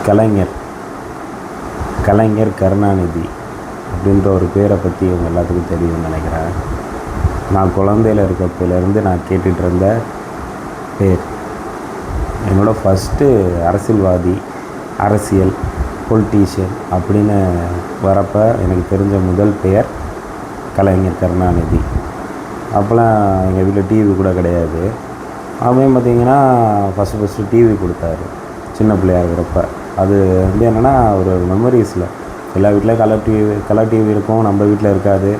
கலைஞர் கலைஞர் கருணாநிதி அப்படின்ற ஒரு பேரை பற்றி இவங்க எல்லாத்துக்கும் தெரியும்னு நினைக்கிறேன். நான் குழந்தையில் இருக்கப்பலேருந்து நான் கேட்டுகிட்டு இருந்த பேர். என்னோடய ஃபஸ்ட்டு அரசியல்வாதி, அரசியல் பொலிட்டீஷியன் அப்படின்னு வரப்போ எனக்கு தெரிஞ்ச முதல் பெயர் கலைஞர் கருணாநிதி. அப்போலாம் எங்கள் வீட்டில் டிவி கூட கிடையாது. அவன் பார்த்திங்கன்னா ஃபஸ்ட்டு டிவி கொடுத்தாரு சின்ன பிள்ளையாக இருக்கிறப்ப. அது வந்து என்னென்னா ஒரு மெமரிஸில் எல்லா வீட்லேயும் கலர் டிவி இருக்கும், நம்ம வீட்டில் இருக்காது.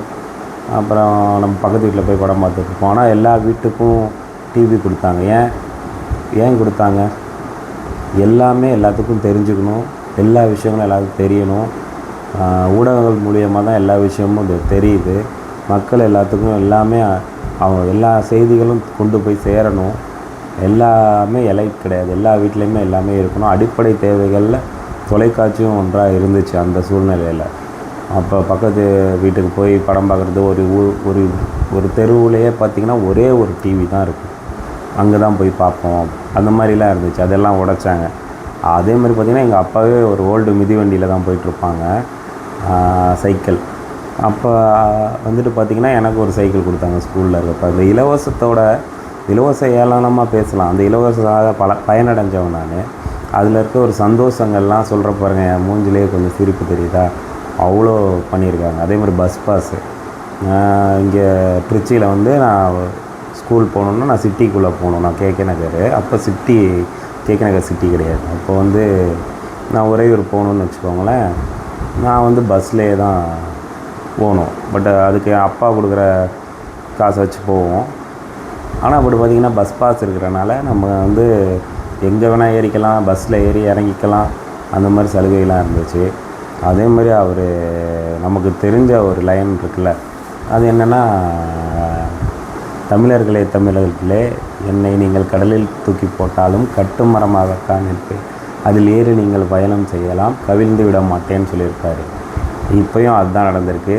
அப்புறம் நம்ம பக்கத்து வீட்டில் போய் படம் பார்த்துட்ருப்போம். ஆனால் எல்லா வீட்டுக்கும் டிவி கொடுத்தாங்க. ஏன் கொடுத்தாங்க? எல்லாமே எல்லாத்துக்கும் தெரிஞ்சுக்கணும், எல்லா விஷயங்களும் எல்லாத்துக்கும் தெரியணும். ஊடகங்கள் மூலியமாக தான் எல்லா விஷயமும் தெரியுது. மக்கள் எல்லாத்துக்கும் எல்லாமே அவங்க எல்லா செய்திகளும் கொண்டு போய் சேரணும். எல்லாமே எலைட் கிடையாது, எல்லா வீட்லேயுமே எல்லாமே இருக்கணும். அடிப்படை தேவைகளில் தொலைக்காட்சியும் ஒன்றாக இருந்துச்சு அந்த சூழ்நிலையில். அப்போ பக்கத்து வீட்டுக்கு போய் படம் பார்க்குறது, ஒரு தெருவுலையே பார்த்திங்கன்னா ஒரே ஒரு டிவி தான் இருக்கும், அங்கே தான் போய் பார்ப்போம். அந்த மாதிரிலாம் இருந்துச்சு. அதெல்லாம் உடைச்சாங்க. அதே மாதிரி பார்த்திங்கன்னா எங்கள் அப்பாவே ஒரு ஓல்டு மிதிவண்டியில் தான் போயிட்டுருப்பாங்க, சைக்கிள். அப்போ வந்துட்டு பார்த்திங்கன்னா எனக்கு ஒரு சைக்கிள் கொடுத்தாங்க ஸ்கூலில் இருக்கப்போ. அந்த இலவச ஏளனமாக பேசலாம், அந்த இலவசமாக பயனடைஞ்சவன் நான். அதில் இருக்க ஒரு சந்தோஷங்கள்லாம் சொல்கிற பாருங்க, என் மூஞ்சிலே கொஞ்சம் சிரிப்பு தெரியுதா, அவ்வளோ பண்ணியிருக்காங்க. அதே மாதிரி பஸ் பாஸு. இங்கே திருச்சியில் வந்து நான் ஸ்கூல் போகணுன்னா நான் சிட்டிக்குள்ளே போகணும். நான் கேகே நகர், அப்போ கேகே நகர் சிட்டி கிடையாது. அப்போ வந்து நான் உறையூர் போகணுன்னு வச்சுக்கோங்களேன், நான் வந்து பஸ்லேயே தான் போகணும். பட் அதுக்கு அப்பா கொடுக்குற காசை வச்சு போவோம். ஆனால் அப்படி பார்த்திங்கன்னா பஸ் பாஸ் இருக்கிறனால நம்ம வந்து எங்கே வேணால் ஏறிக்கலாம், பஸ்ஸில் ஏறி இறங்கிக்கலாம். அந்த மாதிரி சலுகைலாம் இருந்துச்சு. அதே மாதிரி அவர் நமக்கு தெரிஞ்ச ஒரு லைன் இருக்குல்ல, அது என்னென்னா, தமிழர்களே என்னை நீங்கள் கடலில் தூக்கி போட்டாலும் கட்டுமரமாகத்தான் இருப்பேன், அதில் ஏறி நீங்கள் பயணம் செய்யலாம், கவிழ்ந்து விட மாட்டேன்னு சொல்லியிருக்காரு. இப்போயும் அதுதான் நடந்திருக்கு.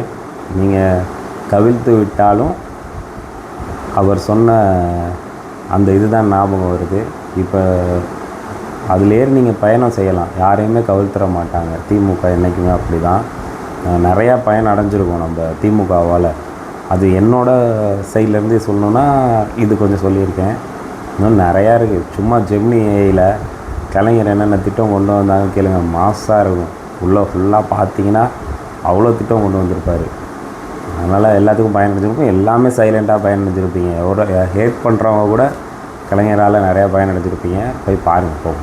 நீங்கள் கவிழ்த்து விட்டாலும் அவர் சொன்ன அந்த இதுதான் ஞாபகம் வருது. இப்போ அதில் ஏறி நீங்கள் பயணம் செய்யலாம், யாரையுமே கவிழ்த்துற மாட்டாங்க. திமுக என்றைக்குமே அப்படி தான். நிறையா பயன் அடைஞ்சிருக்கோம் நம்ம திமுகவால். அது என்னோடய சைட்லேருந்து சொல்லணுன்னா இது கொஞ்சம் சொல்லியிருக்கேன். இன்னும் நிறையா இருக்குது. சும்மா ஜெமினி ஏஐயில் கலைஞர் என்னென்ன திட்டம் கொண்டு வந்தாங்க கேளுங்க, மாசாக இருக்கும். ஃபுல்லாக பார்த்தீங்கன்னா அவ்வளோ திட்டம் கொண்டு வந்திருப்பார். அதனால் எல்லாத்துக்கும் பயனடைஞ்சிருக்கும். எல்லாமே சைலண்ட்டாக பயனடைஞ்சிருப்பீங்க. ஹேட் பண்ணுறவங்க கூட கலைஞரால் நிறையா பயனடைஞ்சிருப்பீங்க. போய் பாருங்கள்.